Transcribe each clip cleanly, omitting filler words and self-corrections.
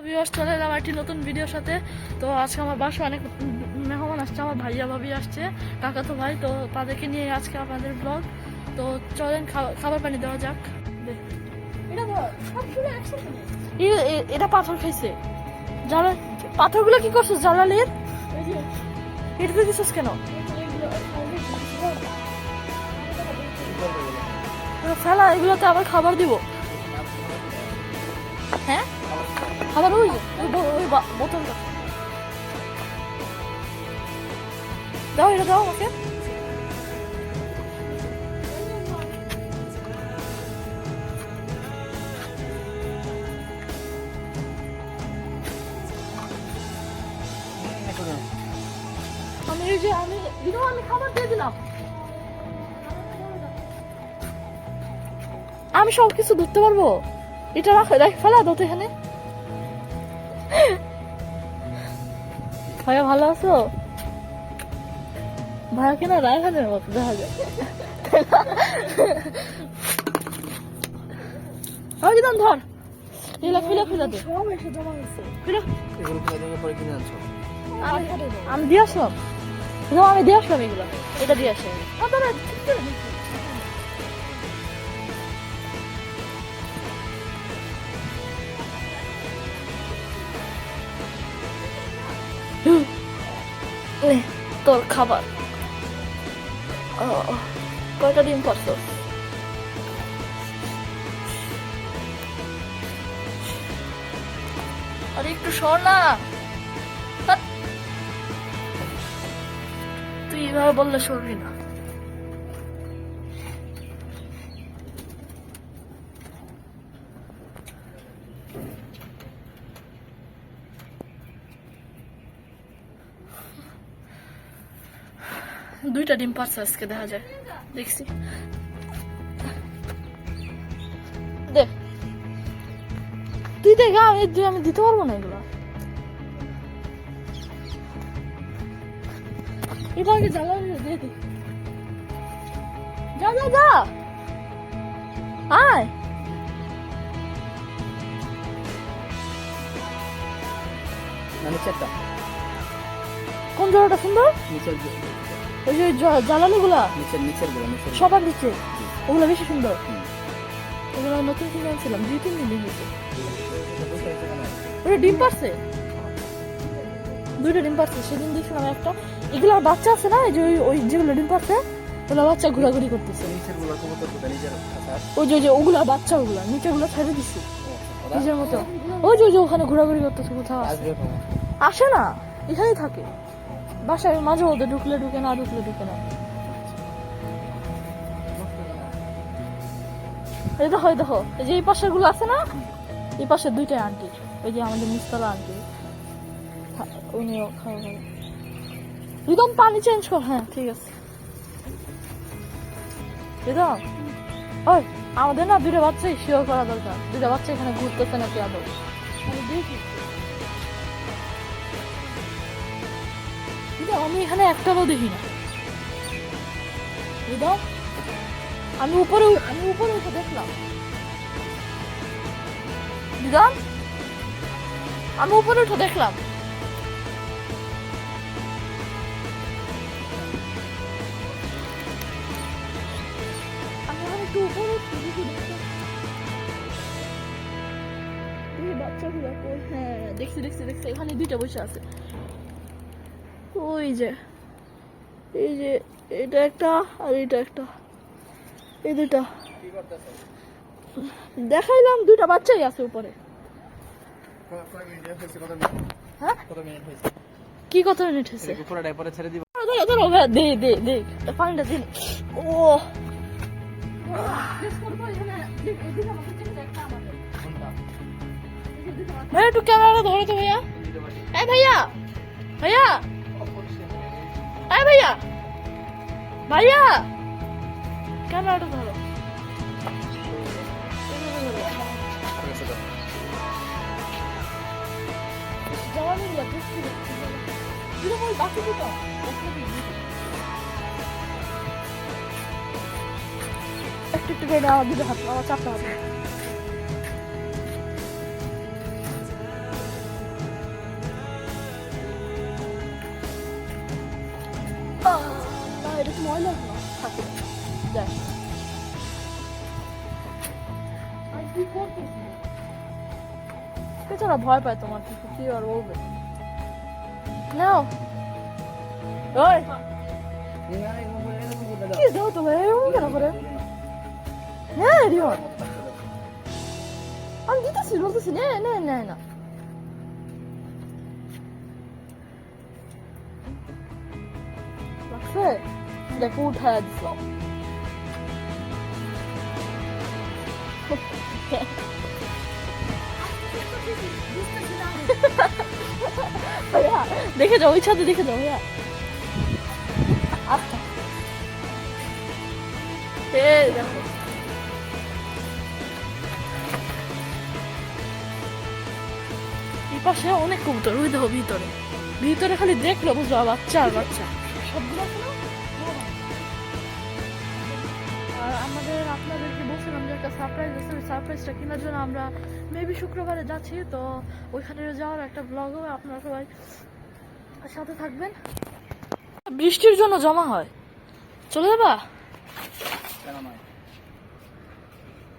Viewers, চলে এলাম একটি নতুন ভিডিওর সাথে। তো আজকে আমার বাসায় অনেক মেহমান আসছে, আমার ভাইয়া ভাবি আসছে, কাকাতো ভাই। তো তাদেরকে নিয়ে আজকে আপনাদের ব্লগ। তো চলেন খাবার পানি দেওয়া যাক। এটা পাথর খাইছে। জ্বালা পাথরগুলো কি করছো জ্বালালের? এটাতে দিছিস কেন? ফেলা, এগুলোতে আবার খাবার দিব। হ্যাঁ, খাবার ওই বোতলটা দাও, এটা দাও আমাকে। আমি এই যে আমি খাবার দিয়ে দিলাম। আমি সব কিছু ধরতে পারবো? এটা রাখো, দেখ ফেলা দাও তো এখানে। ভাইয়া ভালো আছো? ভাইয়া কেনা রায়হানের মতো দেখা যায়। দিলাম, ধর। ফিলা দে। আমি দিয়ে আসলাম। আমি দিয়ে আসলাম এগুলো। এটা দিয়ে আসলাম। তোর খাবার। কয়টা ডিম পারছো? আরে একটু সর না। তুই এইভাবে বললে সরবি না। দুইটা ডিম পারছে আজকে, দেখা যায়, দেখছি। দে, তুই দেখ। আমি দিতে পারবো না এগুলো। এটা আগে জ্বালা দিয়ে দে। যা যা যা, আয়। কোন জলটা সুন্দর? ওই যে জ্বালানো গুলা সবার নিচে, ওগুলো বেশি সুন্দর। ওগুলো নতুন কিনে আনছিলাম, 2-3 দিন হয়েছে। ওটা ডিম পারছে, দুইটা ডিম পারছে। সেদিন দেখছিলাম একটা। এগুলোর বাচ্চা আছে না, এই যে ওই যেগুলো ডিম পারছে, ওগুলো বাচ্চা ঘোরাঘুরি করতেছে। ওই যে ওগুলা বাচ্চা, ওগুলা নিচে গুলো ছেড়ে দিচ্ছে নিজের মতো। ওই যে ওখানে ঘোরাঘুরি করতেছে। কোথাও আসে না, এখানেই থাকে। বাসায় মাঝে মধ্যে ঢুকলে ঢুকে না, ঢুকলে ঢুকে না। এই দেখো এই যে এই পাশের গুলো আছে না, এই পাশের দুইটাই আন্টি। ওই যে আমাদের নিচতলা আন্টি, উনিও খাওয়া খাবে। একদম পানি চেঞ্জ কর। হ্যাঁ ঠিক আছে। একদম ওই আমাদের না দুইটা বাচ্চাই শিওর করা দরকার। দুইটা বাচ্চা এখানে ঘুরতেছে নাকি আদৌ। আমি এখানে একটারও দেখি না। আমি উপরে উঠে দেখলাম। দিদাম, আমি উপরে উঠে দেখলাম। আমি একটু উপরে বাচ্চাগুলো কই? হ্যাঁ দেখছি। এখানে দুইটা বসে আছে। ওই যে এই যে এটা একটা আর এটা একটা, এই দুইটা দেখাইলাম। দুইটা বাচ্চাই আছে উপরে। হ্যাঁ কি কত মিনিট হয়েছে? দে পানিটা দিন। ও ভাইয়া একটু ক্যামেরাটা ধরো তো ভাইয়া। এই ভাইয়া ক্যামেরাটা ধরো। একটু করে নেওয়া, দুটো হাত, আমার চারটা হাত। ময়লা থাকে যাই বেচারা ভয় পায় তোমার কি আর বলবে নাও ওই কি দাও তোমার এরকম কেন করে হ্যাঁ রিহন আমি দিতেছি বলতেছি নে নে নে না লাগছে দেখো উঠায় দিস দেখে যাও ওই ছাদে দেখে যাও ভাইয়া আচ্ছা দেখো এই পাশে অনেক কবুতর ওই দেখো ভিতরে ভিতরে খালি দেখলো বুঝলো বাচ্চা আর বাচ্চা সবগুলো আছে না আর আমাদের আপনাদেরকে বলছিলাম যে একটা সারপ্রাইজ আছে ওই সারপ্রাইজটা কেনার জন্য আমরা মেবি শুক্রবারে যাচ্ছি তো ওইখানে যাওয়ার একটা ব্লগ হবে আপনারা সবাই সাথে থাকবেন বৃষ্টির জন্য জমা হয় চলে যাবা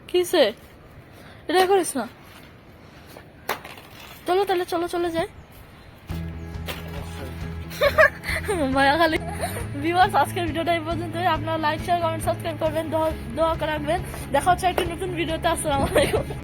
কিসে এটা করিস না চলো তাহলে চলো চলে যাই ভাইয়া খালি ভিউয়ার্স আজকের ভিডিওটা এই পর্যন্তই আপনারা লাইক শেয়ার কমেন্ট সাবস্ক্রাইব করবেন দোয়া করে রাখবেন দেখা হচ্ছে একটা নতুন ভিডিওতে আসসালামু আলাইকুম